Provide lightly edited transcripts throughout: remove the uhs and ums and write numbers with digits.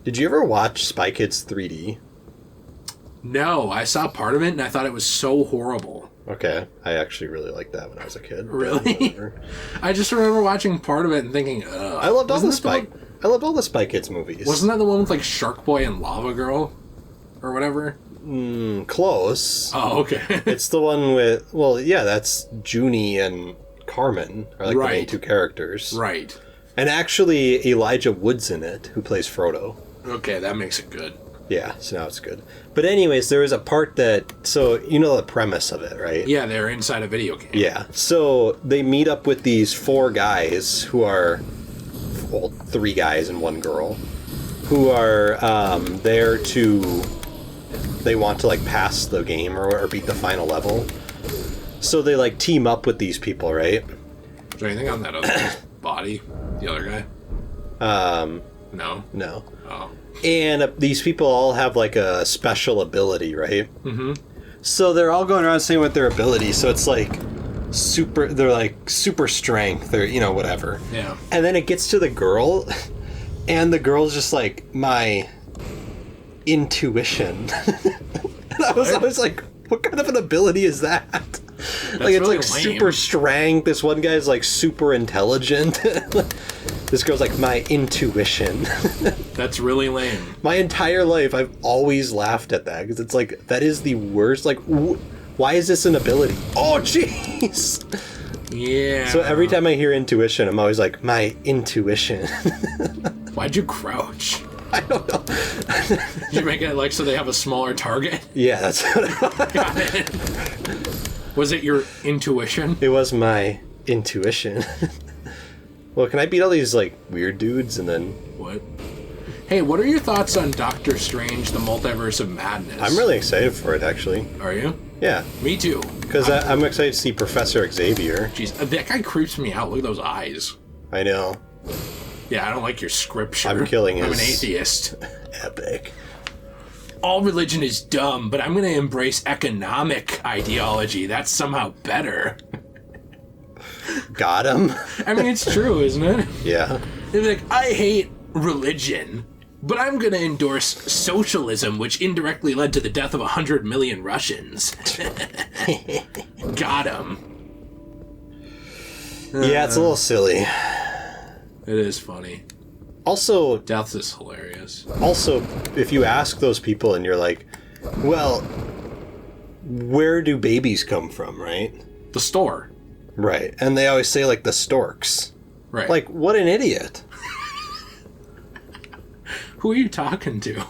Did you ever watch Spy Kids 3D? No, I saw part of it and I thought it was so horrible. Okay, I actually really liked that when I was a kid. Really? I just remember watching part of it and thinking, ugh. I loved all the Spy Kids movies. Wasn't that the one with like Shark Boy and Lava Girl? Or whatever? Close. Oh, okay. It's the one with, well, yeah, that's Junie and Carmen are like the main two characters. Right. And actually, Elijah Wood's in it, who plays Frodo. Okay, that makes it good. Yeah, so now it's good. But anyways, there was a part that... So, you know the premise of it, right? Yeah, they're inside a video game. Yeah. So, they meet up with these 4 guys who are... Well, 3 guys and 1 girl. Who are there to... They want to, like, pass the game or beat the final level. So they, like, team up with these people, right? Is there anything on that other body? The other guy? No. No. Oh. And these people all have, like, a special ability, right? Mm-hmm. So they're all going around saying what their ability. So it's like they're like super strength or, you know, whatever. Yeah. And then it gets to the girl, and the girl's just like, my intuition. And I was like, what kind of an ability is that? That's like, it's really like lame. super strength. This one guy's like super intelligent. This girl's like, my intuition. That's really lame. My entire life, I've always laughed at that because it's like, that is the worst. Like, why is this an ability? Oh, jeez. Yeah. So every time I hear intuition, I'm always like, my intuition. Why'd you crouch? I don't know. Did you make it like so they have a smaller target? Yeah, that's what Got it. Was it your intuition? it was. My intuition. Well, can I beat all these like weird dudes and then... What? Hey, what are your thoughts on Doctor Strange, the Multiverse of Madness? I'm really excited for it, actually. Are you? Yeah. Me too. Because I'm excited to see Professor Xavier. Jeez, that guy creeps me out. Look at those eyes. I know. Yeah, I don't like your scripture. I'm killing I'm his... an atheist. Epic. All religion is dumb, but I'm going to embrace economic ideology. That's somehow better. Got him. I mean, it's true, isn't it? Yeah. They'd be like, I hate religion, but I'm going to endorse socialism, which indirectly led to the death of 100 million Russians. Got him. Yeah, it's a little silly. It is funny. Also, Death is hilarious. Also, if you ask those people and you're like, well, where do babies come from, right? The store. Right. And they always say, like, the storks. Right. Like, what an idiot. Who are you talking to?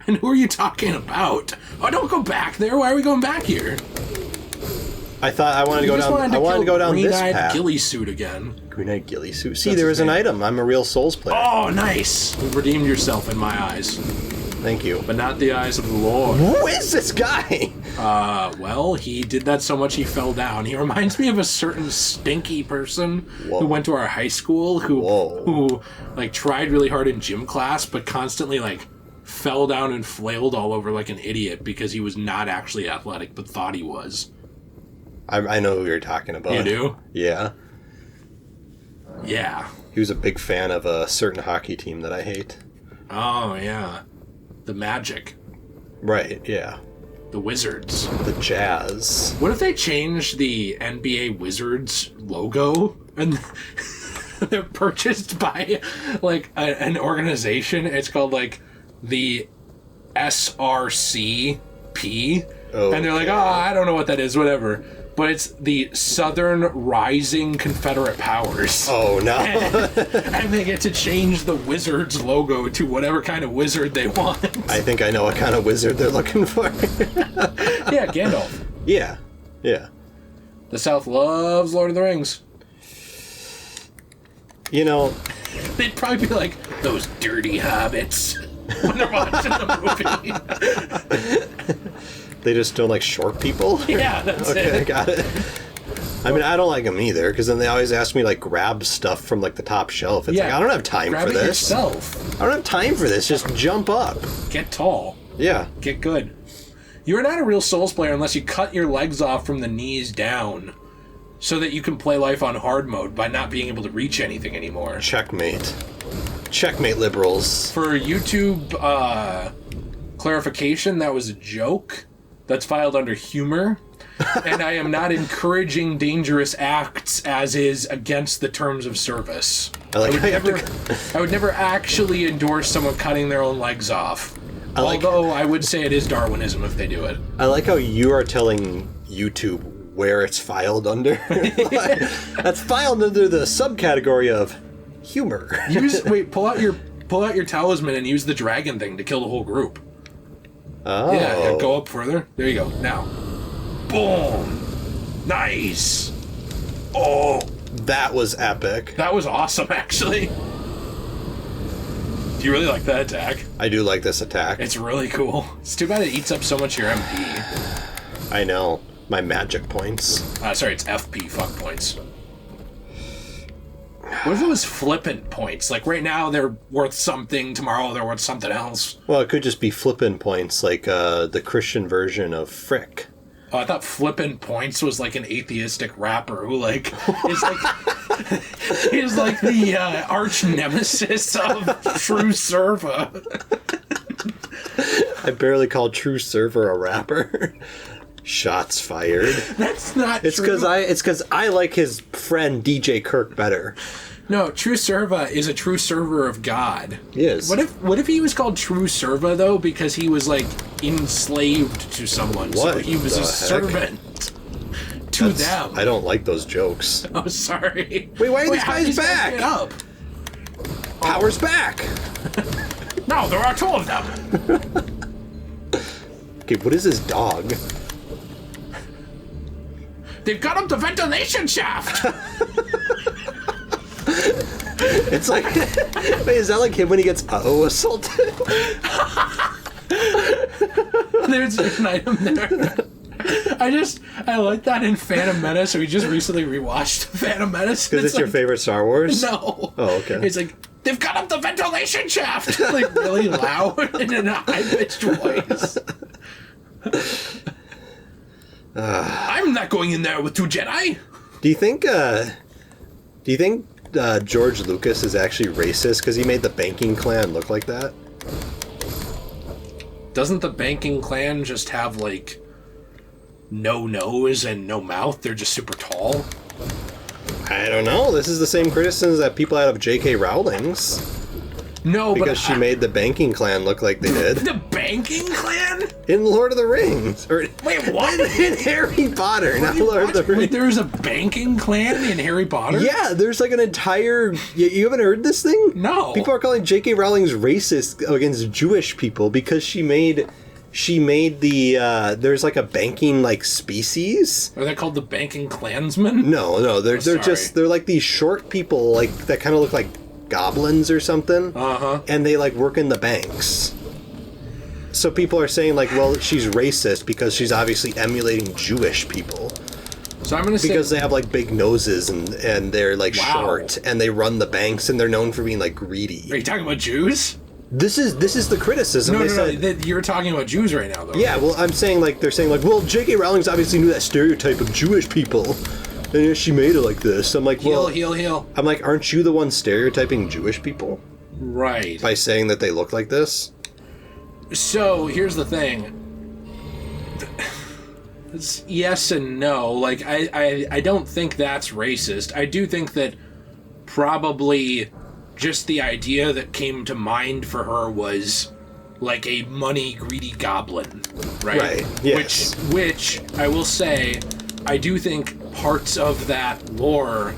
And who are you talking about? Oh, don't go back there. Why are we going back here? I thought I wanted to go down. I wanted to go down this path. Ghillie suit again. Green-eyed ghillie suit. See, there was an item. I'm a real Souls player. Oh, nice. You've redeemed yourself in my eyes, Thank you. but not the eyes of the Lord. Who is this guy? Well, he did that so much he fell down. He reminds me of a certain stinky person Whoa. who went to our high school who like tried really hard in gym class, but constantly like fell down and flailed all over like an idiot because he was not actually athletic but thought he was. I know who you're talking about. You do? Yeah. Yeah. He was a big fan of a certain hockey team that I hate. Oh, yeah. The Magic. Right, yeah. The Wizards. The Jazz. What if they changed the NBA Wizards logo and they're purchased by like an organization? It's called like the SRCP. Okay. And they're like, oh, I don't know what that is, whatever. But it's the Southern Rising Confederate Powers. Oh, no. And they get to change the Wizards logo to whatever kind of wizard they want. I think I know what kind of wizard they're looking for. Yeah, Gandalf. Yeah, yeah. The South loves Lord of the Rings. You know... They'd probably be like, those dirty hobbits, when they're watching the movie. They just don't like short people? Yeah, that's Okay, it. got it. I mean, I don't like them either, because then they always ask me, like, grab stuff from, like, the top shelf. It's like, I don't have time grab for it this. yourself. I don't have time for this. Just jump up. Get tall. Yeah. Get good. You're not a real Souls player unless you cut your legs off from the knees down so that you can play life on hard mode by not being able to reach anything anymore. Checkmate. Checkmate, liberals. For YouTube clarification, that was a joke. That's filed under humor. And I am not encouraging dangerous acts as is against the terms of service. I would never actually endorse someone cutting their own legs off. Although I would say it is Darwinism if they do it. I like how you are telling YouTube where it's filed under. That's filed under the subcategory of humor. Pull out your talisman and use the dragon thing to kill the whole group. Oh. Yeah, go up further. There you go. Now. Boom! Nice! Oh! That was epic. That was awesome, actually. Do you really like that attack? I do like this attack. It's really cool. It's too bad it eats up so much of your MP. I know. My magic points. Sorry, it's FP, fuck points. What if it was flippant points? Like, right now they're worth something, tomorrow they're worth something else. Well, it could just be flippant points, like the Christian version of Frick. Oh, I thought Flippin' Points was like an atheistic rapper who like is like the arch nemesis of True Serva. I barely called True Server a rapper. Shots fired. That's not it's true. It's because I like his friend DJ Kirk better. No, True Serva is a true server of God. He is. What if he was called True Serva though because he was like enslaved to someone? What So he was a servant to them. I don't like those jokes. Oh, sorry. Wait, why are these guys back? Get up? Power's back. No, there are two of them. Okay, what is this dog? They've got up the ventilation shaft. It's like, wait, is that like him when he gets assaulted? There's an item there. I like that in Phantom Menace. We just recently rewatched Phantom Menace. Because it's your favorite Star Wars? No. Oh, okay. It's like, they've got up the ventilation shaft! Like, really loud and in a high-pitched voice. I'm not going in there with two Jedi! Do you think George Lucas is actually racist because he made the banking clan look like that? Doesn't the banking clan just have, like, no nose and no mouth? They're just super tall? I don't know. This is the same criticisms that people had of J.K. Rowling's. No, because she made the banking clan look like they did. The banking clan? In Lord of the Rings. Wait, what? In Harry Potter, not Lord of the Rings. Wait, there's a banking clan in Harry Potter? Yeah, there's like an entire... You haven't heard this thing? No. People are calling J.K. Rowling's racist against Jewish people because she made the there's like a banking like species. Are they called the banking clansmen? No, they're they're like these short people like that kind of look like goblins or something. And they like work in the banks. So people are saying like, well, she's racist because she's obviously emulating Jewish people. So I'm gonna say because they have like big noses and they're like short and they run the banks and they're known for being like greedy. Are you talking about Jews? This is the criticism. No, you're talking about Jews right now, though. Yeah, well, I'm saying like they're saying like, well, J.K. Rowling's obviously knew that stereotype of Jewish people, and she made it like this. I'm like, well, heel. I'm like, aren't you the one stereotyping Jewish people? Right. By saying that they look like this. So here's the thing. It's yes and no. Like I don't think that's racist. I do think that probably just the idea that came to mind for her was like a money greedy goblin, right? Right. Yes. Which I will say, I do think parts of that lore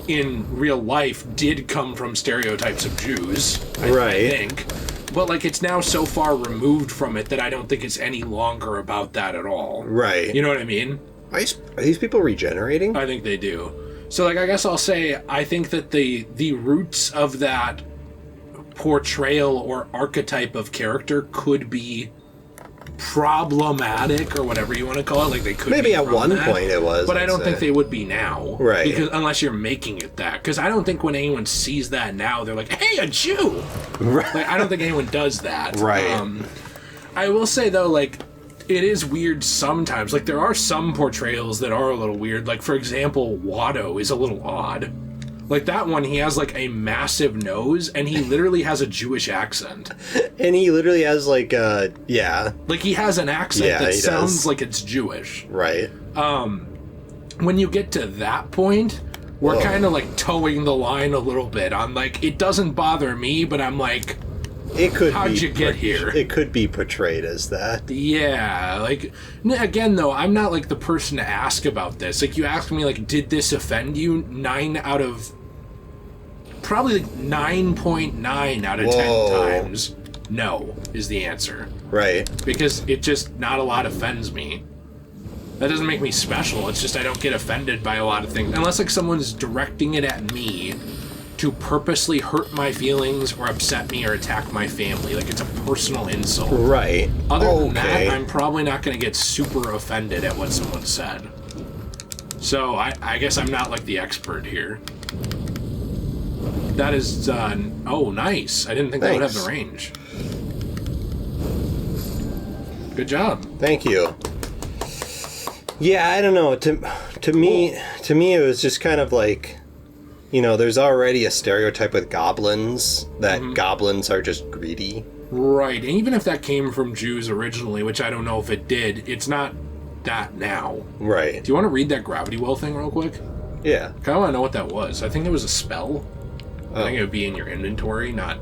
in real life did come from stereotypes of Jews. I think. But like it's now so far removed from it that I don't think it's any longer about that at all. Right. You know what I mean? Are these people regenerating? I think they do. So, like, I guess I'll say I think that the roots of that portrayal or archetype of character could be problematic or whatever you want to call it. Like, they could maybe be at one point it was, but I don't think they would be now, right? Because unless you're making it that, because I don't think when anyone sees that now, they're like, "Hey, a Jew!" Right? Like, I don't think anyone does that, right? I will say though, like, it is weird sometimes. Like, there are some portrayals that are a little weird. Like, for example, Watto is a little odd. Like that one, he has like a massive nose, and he literally has a Jewish accent. And he literally has like yeah. Like he has an accent that sounds like it's Jewish. Right. When you get to that point, we're kind of like towing the line a little bit on like, it doesn't bother me, but I'm like, how'd you get here? It could be portrayed as that. Yeah, like, again, though, I'm not, like, the person to ask about this. Like, you ask me, like, did this offend you? 9 out of... Probably, like, 9.9 out of 10 times, no, is the answer. Right. Because it just, not a lot offends me. That doesn't make me special. It's just I don't get offended by a lot of things. Unless, like, someone's directing it at me to purposely hurt my feelings or upset me or attack my family. Like, it's a personal insult. Right. Other than that, I'm probably not going to get super offended at what someone said. So, I guess I'm not, like, the expert here. That is, oh, nice. I didn't think that would have the range. Good job. Thank you. Yeah, I don't know. To me, it was just kind of like... You know, there's already a stereotype with goblins, that goblins are just greedy. Right, and even if that came from Jews originally, which I don't know if it did, it's not that now. Right. Do you want to read that gravity well thing real quick? Yeah. I kind of want to know what that was. I think it was a spell. I think it would be in your inventory, not...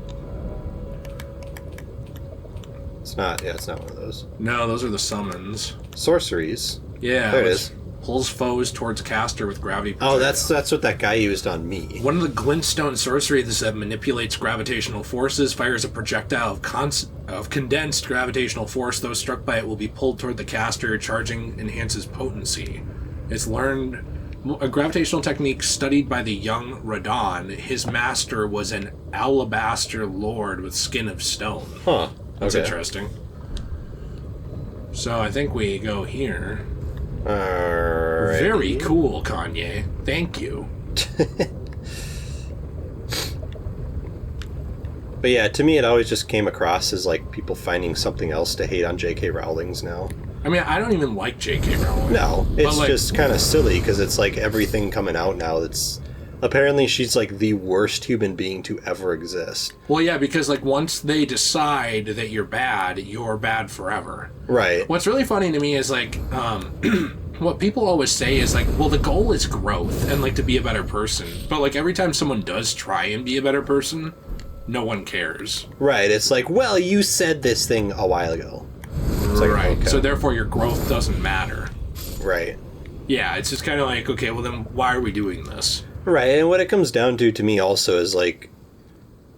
It's not one of those. No, those are the summons. Sorceries. Yeah. There it is. Pulls foes towards caster with gravity projectile. Oh, that's what that guy used on me. One of the glintstone sorceries that manipulates gravitational forces fires a projectile of condensed gravitational force. Those struck by it will be pulled toward the caster. Charging enhances potency. It's learned a gravitational technique studied by the young Radon. His master was an alabaster lord with skin of stone. Huh. That's interesting. So I think we go here. Alright. Very cool, Kanye. Thank you. But yeah, to me it always just came across as like people finding something else to hate on J.K. Rowling's now. I mean, I don't even like J.K. Rowling. No, it's like, just kind of silly because it's like everything coming out now that's... Apparently she's like the worst human being to ever exist. Well, yeah, because like once they decide that you're bad forever. Right. What's really funny to me is like, what people always say is like, well, the goal is growth and like to be a better person. But like every time someone does try and be a better person, no one cares. Right. It's like, well, you said this thing a while ago. It's like, right. okay. So therefore your growth doesn't matter. Right. Yeah, it's just kind of like, okay, well then why are we doing this? Right, and what it comes down to me also is like,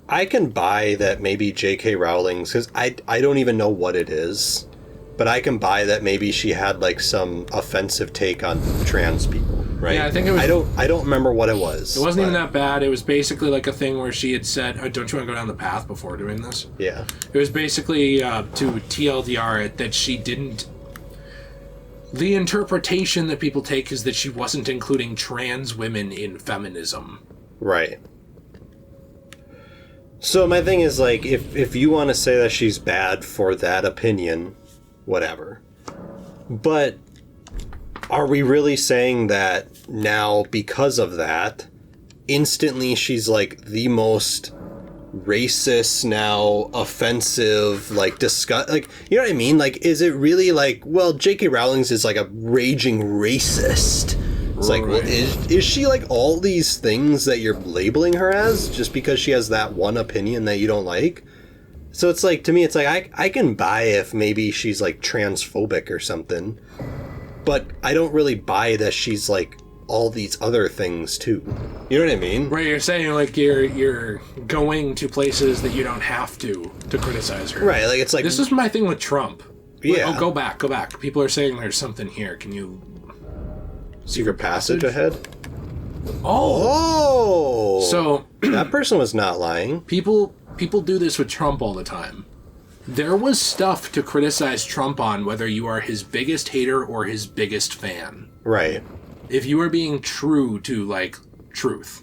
I can buy that maybe J.K. Rowling's, because I don't even know what it is, but I can buy that maybe she had like some offensive take on trans people, right? Yeah, I think it was... I don't remember what it was. It wasn't even that bad. It was basically like a thing where she had said, oh, don't you want to go down the path before doing this? Yeah. It was basically to TLDR it that she didn't... The interpretation that people take is that she wasn't including trans women in feminism. Right. So my thing is, like, if you want to say that she's bad for that opinion, whatever. But are we really saying that now, because of that, instantly she's, like, the most racist now, offensive, like, disgust, like, you know what I mean? Like, is it really like, well, J.K. Rowling's is like a raging racist. It's like, well, is she like all these things that you're labeling her as just because she has that one opinion that you don't like? So it's like, to me, it's like, I can buy if maybe she's like transphobic or something, but I don't really buy that she's like all these other things too. You know what I mean? Right, you're saying like you're going to places that you don't have to criticize her. Right, like it's like... This is my thing with Trump. Yeah. Oh, go back. People are saying there's something here. Can you... Secret passage ahead? Oh! So... that person was not lying. People do this with Trump all the time. There was stuff to criticize Trump on, whether you are his biggest hater or his biggest fan. Right. If you are being true to, like, truth,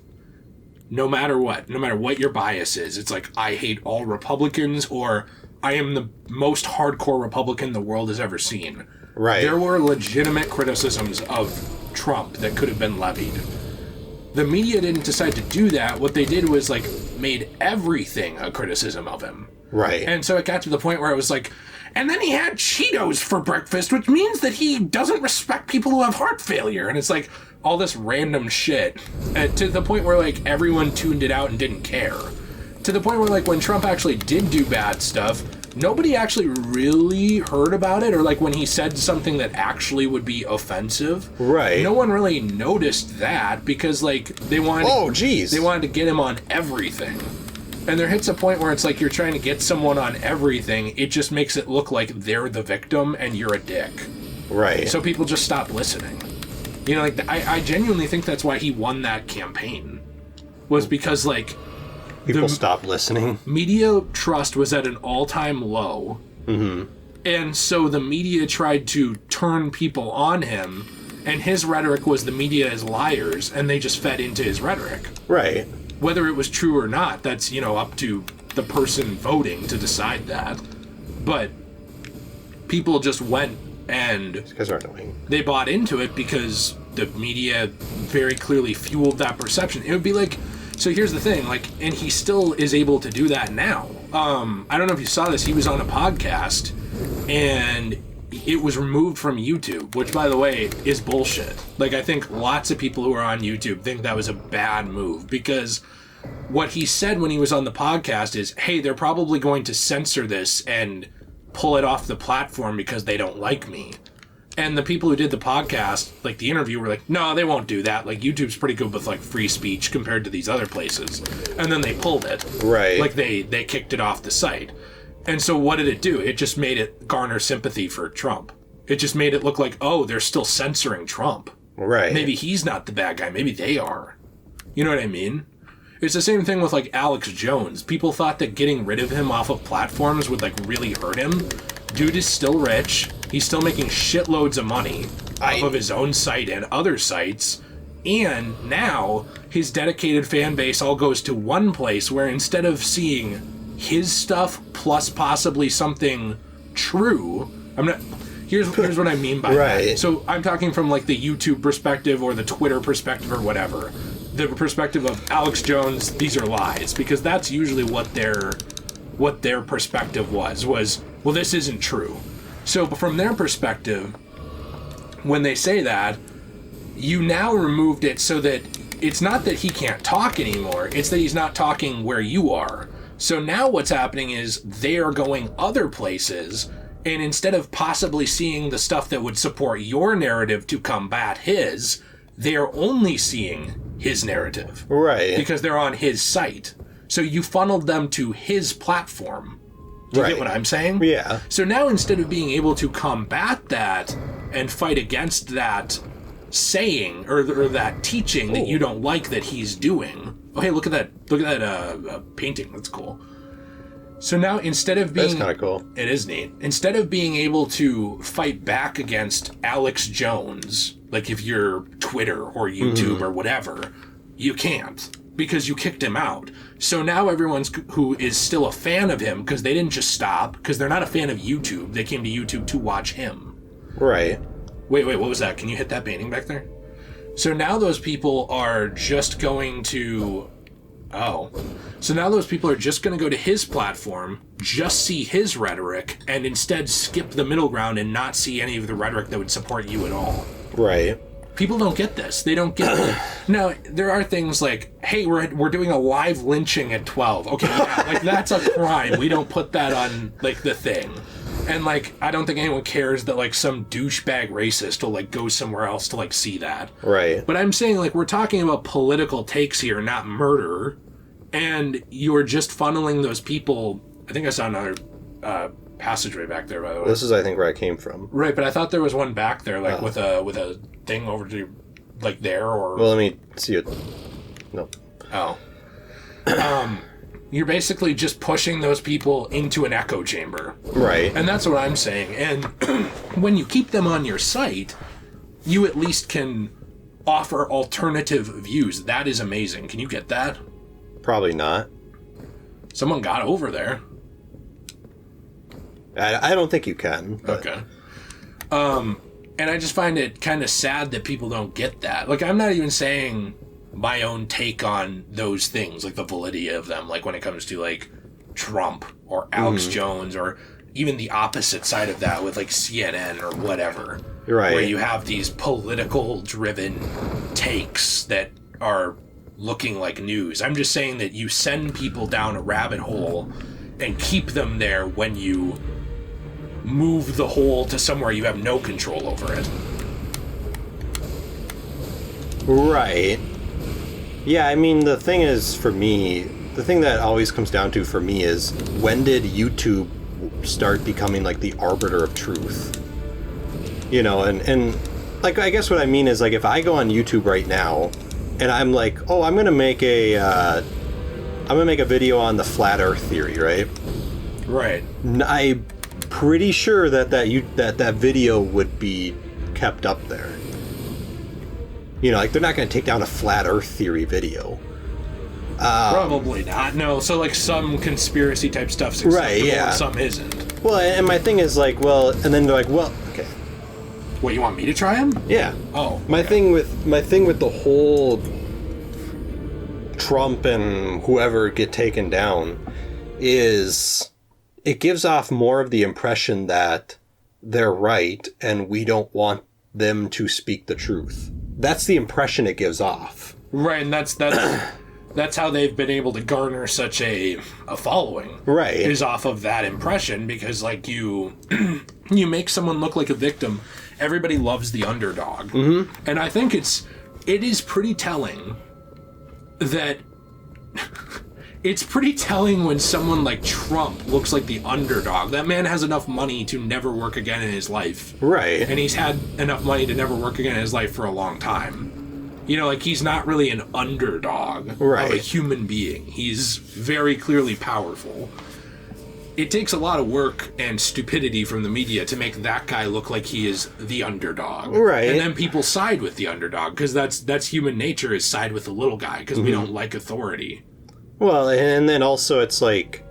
no matter what your bias is, it's like, I hate all Republicans, or I am the most hardcore Republican the world has ever seen. Right. There were legitimate criticisms of Trump that could have been levied. The media didn't decide to do that. What they did was, like, made everything a criticism of him. Right. And so it got to the point where it was like, and then he had Cheetos for breakfast, which means that he doesn't respect people who have heart failure. And it's like all this random shit. And to the point where, like, everyone tuned it out and didn't care. To the point where, like, when Trump actually did do bad stuff, nobody actually really heard about it, or, like, when he said something that actually would be offensive. Right. No one really noticed that because, like, they wanted they wanted to get him on everything. And there hits a point where it's like you're trying to get someone on everything, it just makes it look like they're the victim and you're a dick. Right. So people just stop listening. You know, like, I genuinely think that's why he won that campaign. Was because, like, people stopped listening. Media trust was at an all-time low. Mm-hmm. And so the media tried to turn people on him, and his rhetoric was the media is liars, and they just fed into his rhetoric. Right. Whether it was true or not, that's, you know, up to the person voting to decide that. But people just went and These guys are annoying. They bought into it because the media very clearly fueled that perception. It would be like, so here's the thing, like, and he still is able to do that now. I don't know if you saw this, he was on a podcast, and it was removed from YouTube, which, by the way, is bullshit. Like, I think lots of people who are on YouTube think that was a bad move, because what he said when he was on the podcast is, hey, they're probably going to censor this and pull it off the platform because they don't like me. And the people who did the podcast, like the interview, were like, no, they won't do that. Like, YouTube's pretty good with, like, free speech compared to these other places. And then they pulled it. Right. Like, they kicked it off the site. And so what did it do? It just made it garner sympathy for Trump. It just made it look like, oh, they're still censoring Trump. Right. Maybe he's not the bad guy. Maybe they are. You know what I mean? It's the same thing with, like, Alex Jones. People thought that getting rid of him off of platforms would, like, really hurt him. Dude is still rich. He's still making shitloads of money off of his own site and other sites. And now his dedicated fan base all goes to one place where instead of seeing his stuff plus possibly something true, here's what I mean by that. So I'm talking from, like, the YouTube perspective or the Twitter perspective or whatever. The perspective of Alex Jones, these are lies, because that's usually what their perspective was, well, this isn't true. So from their perspective, when they say that, you now removed it so that it's not that he can't talk anymore, it's that he's not talking where you are. So now what's happening is they are going other places, and instead of possibly seeing the stuff that would support your narrative to combat his, they are only seeing his narrative. Right. Because they're on his site. So you funneled them to his platform. Do you get what I'm saying? Yeah. So now instead of being able to combat that and fight against that saying or that teaching that you don't like that he's doing. Oh, hey, look at that painting. That's cool. So now instead of being... That's kind of cool. It is neat. Instead of being able to fight back against Alex Jones, like if you're Twitter or YouTube or whatever, you can't because you kicked him out. So now everyone's who is still a fan of him, because they didn't just stop, because they're not a fan of YouTube. They came to YouTube to watch him. Right. Wait, what was that? Can you hit that painting back there? So now those people are just going to... Oh. So now those people are just going to go to his platform, just see his rhetoric, and instead skip the middle ground and not see any of the rhetoric that would support you at all. Right. People don't get this. They don't get it. Now, there are things like, hey, we're doing a live lynching at 12. Okay, yeah, like, that's a crime. We don't put that on, like, the thing. And, like, I don't think anyone cares that, like, some douchebag racist will, like, go somewhere else to, like, see that. Right. But I'm saying, like, we're talking about political takes here, not murder. And you're just funneling those people. I think I saw another passageway back there, by the way. This is, I think, where I came from. Right, but I thought there was one back there, like, with a thing over to, like, there, or... Well, let me see it. No. Oh. You're basically just pushing those people into an echo chamber. Right. And that's what I'm saying. And when you keep them on your site, you at least can offer alternative views. That is amazing. Can you get that? Probably not. Someone got over there. I don't think you can. But. Okay. And I just find it kind of sad that people don't get that. Like, I'm not even saying my own take on those things, like the validity of them, like when it comes to like Trump or Alex Jones, or even the opposite side of that with like CNN or whatever, right? Where you have these political driven takes that are looking like news. I'm just saying that you send people down a rabbit hole and keep them there when you move the hole to somewhere you have no control over it. Right. Yeah, I mean, the thing is, for me, the thing that always comes down to for me is, when did YouTube start becoming like the arbiter of truth? You know, and like, I guess what I mean is, like, if I go on YouTube right now and I'm like, oh, I'm gonna make a video on the flat Earth theory, right? Right. I'm pretty sure that video would be kept up there. You know, like, they're not going to take down a flat Earth theory video. Probably not. No, so like some conspiracy type stuff's acceptable, right, yeah. And some isn't. Well, and my thing is like, well, and then they're like, well, okay. What, you want me to try them? Yeah. Oh. My thing with the whole Trump and whoever get taken down is it gives off more of the impression that they're right and we don't want them to speak the truth. That's the impression it gives off. Right, and that's how they've been able to garner such a following. Right. Is off of that impression, because like you make someone look like a victim. Everybody loves the underdog. Mm-hmm. And I think it is pretty telling that it's pretty telling when someone like Trump looks like the underdog. That man has enough money to never work again in his life. Right. And he's had enough money to never work again in his life for a long time. You know, like, he's not really an underdog of a human being. He's very clearly powerful. It takes a lot of work and stupidity from the media to make that guy look like he is the underdog. Right. And then people side with the underdog, because that's human nature, is side with the little guy, because we don't like authority. Well, and then also it's like,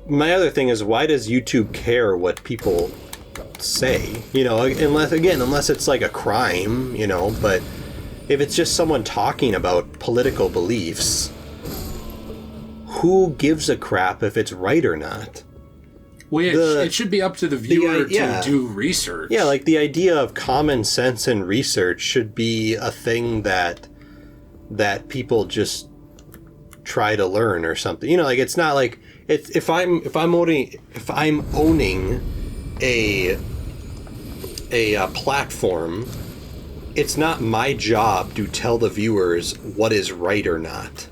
my other thing is, why does YouTube care what people say? You know, unless it's like a crime, you know, but if it's just someone talking about political beliefs, who gives a crap if it's right or not? Well, it should be up to the viewer to do research. Yeah, like, the idea of common sense and research should be a thing that people just try to learn or something. You know, like, it's not like if I'm owning a platform, it's not my job to tell the viewers what is right or not.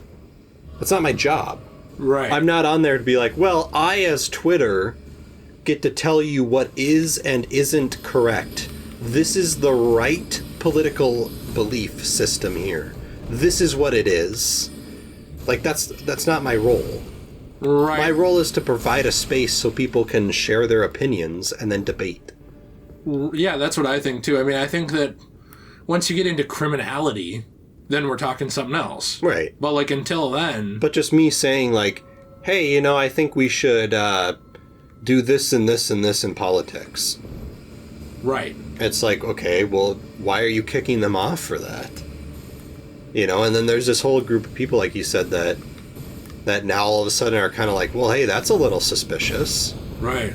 That's not my job. Right. I'm not on there to be like, well, I as Twitter get to tell you what is and isn't correct. This is the right political belief system here. This is what it is. Like, that's not my role. Right. My role is to provide a space so people can share their opinions and then debate. Yeah, that's what I think too. I mean, I think that once you get into criminality, then we're talking something else. Right. But like, until then... But just me saying like, hey, you know, I think we should do this and this and this in politics. Right. It's like, okay, well, why are you kicking them off for that? You know, and then there's this whole group of people, like you said, that now all of a sudden are kind of like, well, hey, that's a little suspicious. Right.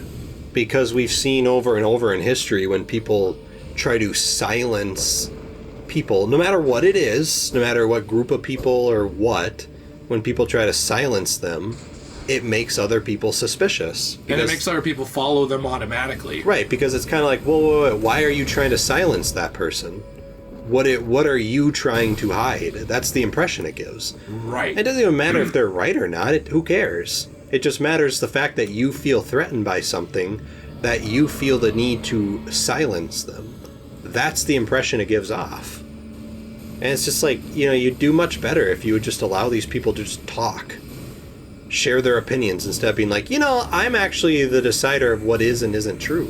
Because we've seen over and over in history when people try to silence people, no matter what it is, no matter what group of people or what, when people try to silence them, it makes other people suspicious. And it makes other people follow them automatically. Right, because it's kind of like, well, why are you trying to silence that person? What are you trying to hide? That's the impression it gives. Right. It doesn't even matter if they're right or not. Who cares? It just matters the fact that you feel threatened by something, that you feel the need to silence them. That's the impression it gives off. And it's just like, you know, you'd do much better if you would just allow these people to just talk. Share their opinions instead of being like, you know, I'm actually the decider of what is and isn't true.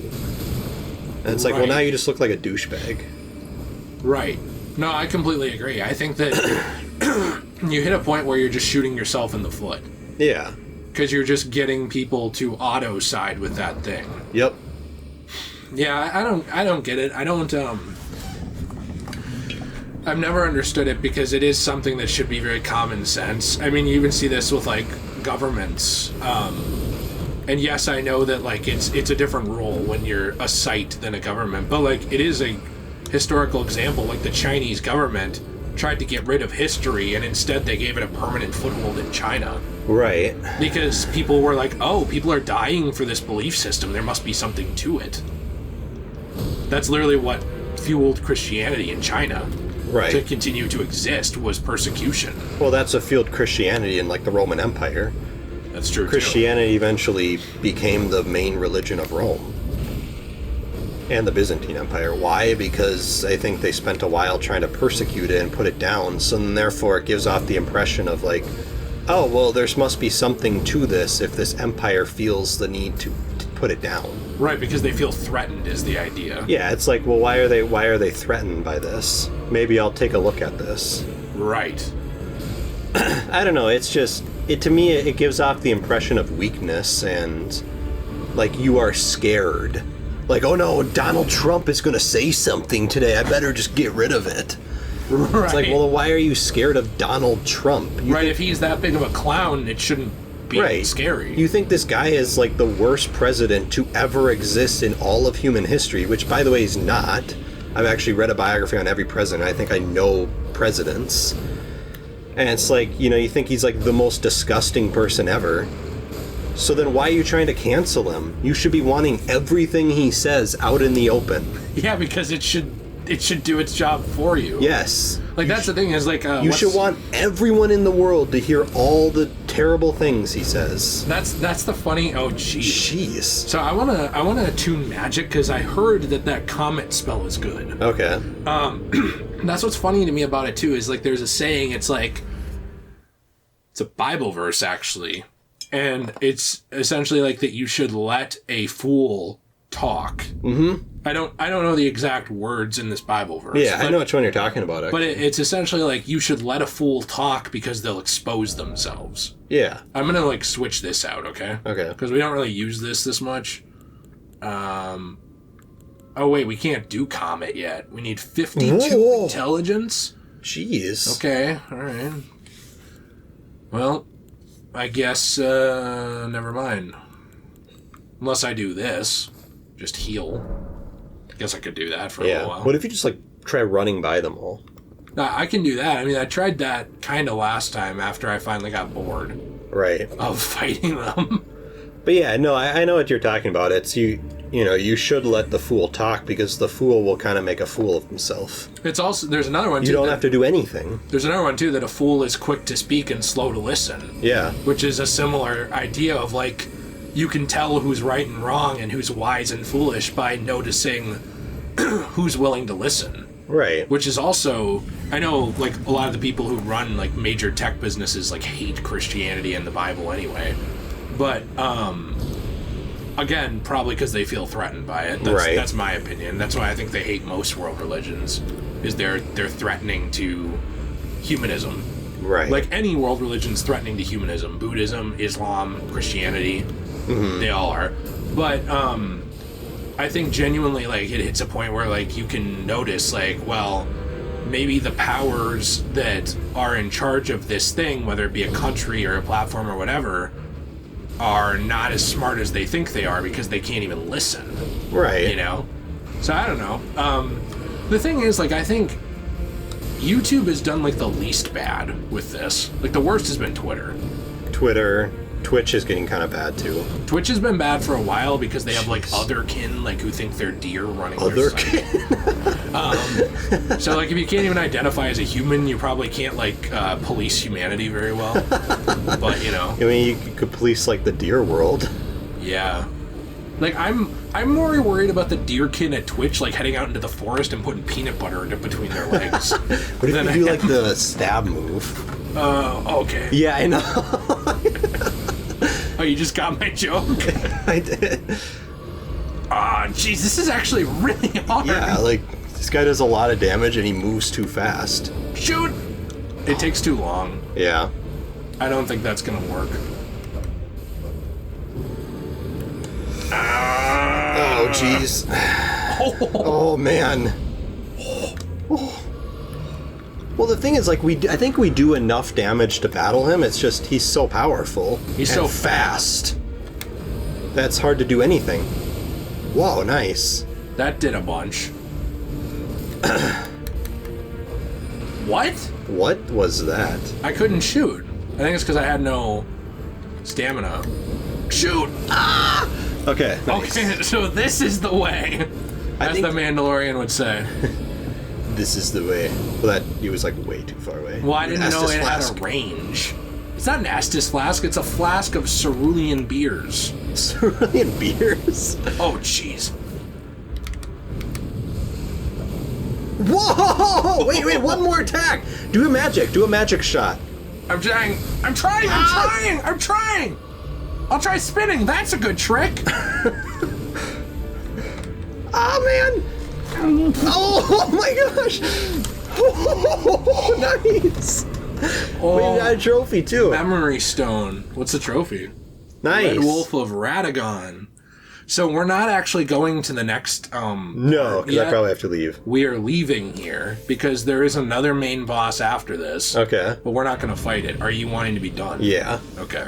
And it's like, well, now you just look like a douchebag. Right. No, I completely agree. I think that you hit a point where you're just shooting yourself in the foot. Yeah. Because you're just getting people to auto side with that thing. Yep. Yeah, I don't get it. I don't I've never understood it because it is something that should be very common sense. I mean, you even see this with, like, governments. And yes, I know that, like, it's a different role when you're a site than a government. But, like, it is a historical example. Like, the Chinese government tried to get rid of history, and instead they gave it a permanent foothold in China. Right. Because people were like, oh, people are dying for this belief system. There must be something to it. That's literally what fueled Christianity in China. Right. To continue to exist was persecution. Well, that's what fueled Christianity in, like, the Roman Empire. That's true, Christianity eventually became the main religion of Rome. And the Byzantine Empire. Why? Because I think they spent a while trying to persecute it and put it down, so then therefore it gives off the impression of, like, oh, well, there must be something to this if this empire feels the need to put it down. Right, because they feel threatened is the idea. Yeah, it's like, well, why are they threatened by this? Maybe I'll take a look at this. Right. I don't know, it's just, to me, it gives off the impression of weakness and, like, you are scared. Like, oh no, Donald Trump is going to say something today, I better just get rid of it. Right. It's like, well, why are you scared of Donald Trump? If he's that big of a clown, it shouldn't be scary. You think this guy is, like, the worst president to ever exist in all of human history, which, by the way, is not. I've actually read a biography on every president. I think I know presidents. And it's like, you know, you think he's, like, the most disgusting person ever. So then why are you trying to cancel him? You should be wanting everything he says out in the open. Yeah, because it should do its job for you. Yes. Like, that's the thing is, like... you should want everyone in the world to hear all the terrible things he says. That's the funny... Oh, jeez. So I wanna attune magic, because I heard that comet spell is good. Okay. That's what's funny to me about it, too, is, like, there's a saying, it's like... It's a Bible verse, actually. And it's essentially like that you should let a fool talk. Mm-hmm. I don't know the exact words in this Bible verse. Yeah, I know which one you're talking about. Actually. But it's essentially like you should let a fool talk because they'll expose themselves. Yeah. I'm gonna, like, switch this out, okay? Okay. Because we don't really use this much. Oh wait, we can't do comet yet. We need 52 intelligence. Jeez. Okay, all right. Well, I guess never mind. Unless I do this, just heal. Guess I could do that for a little while. What if you just, like, try running by them all? I can do that. I mean, I tried that kind of last time after I finally got bored. Right. Of fighting them. But yeah, no, I know what you're talking about. It's you know, you should let the fool talk because the fool will kind of make a fool of himself. It's also, there's another one too. You don't have to do anything. There's another one too, that a fool is quick to speak and slow to listen. Yeah. Which is a similar idea of, like, you can tell who's right and wrong and who's wise and foolish by noticing who's willing to listen. Right. Which is also, I know, like, a lot of the people who run, like, major tech businesses, like, hate Christianity and the Bible anyway. But, again, probably because they feel threatened by it. That's my opinion. That's why I think they hate most world religions, is they're threatening to humanism. Right. Like, any world religion's threatening to humanism. Buddhism, Islam, Christianity, they all are. But, I think genuinely, like, it hits a point where, like, you can notice, like, well, maybe the powers that are in charge of this thing, whether it be a country or a platform or whatever, are not as smart as they think they are because they can't even listen. Right. You know? So I don't know. The thing is, like, I think YouTube has done, like, the least bad with this. Like, the worst has been Twitter. Twitch is getting kind of bad, too. Twitch has been bad for a while because they have, like, otherkin, like, who think they're deer running their site. So, like, if you can't even identify as a human, you probably can't, like, police humanity very well. But, you know. I mean, you could police, like, the deer world. Yeah. Like, I'm more worried about the deerkin at Twitch, like, heading out into the forest and putting peanut butter between their legs. What if you do, like, the stab move? Okay. Yeah, I know. Oh, you just got my joke? I did. Jeez, this is actually really hard. Yeah, like, this guy does a lot of damage and he moves too fast. Shoot! It takes too long. Yeah. I don't think that's gonna work. Oh, jeez. Oh, man. Well, the thing is, like, I think we do enough damage to battle him. It's just he's so powerful. He's so fast. That's hard to do anything. Whoa, nice. That did a bunch. What? What was that? I couldn't shoot. I think it's because I had no stamina. Shoot! Ah! Okay. Nice. Okay, so this is the way. As the Mandalorian would say. This is the way. Well, he was, like, way too far away. Well, I didn't know it had a range. It's not an Estus flask, it's a flask of cerulean beers. Cerulean beers? Oh, jeez. Whoa! Wait, one more attack! Do a magic shot. I'm trying! I'll try spinning, that's a good trick! Oh, man! Oh my gosh! Oh, nice! Oh, We got a trophy, too. Memory stone. What's the trophy? Nice. Red Wolf of Radagon. So we're not actually going to the next, No, because I probably have to leave. We are leaving here, because there is another main boss after this. Okay. But we're not going to fight it. Are you wanting to be done? Yeah. Okay.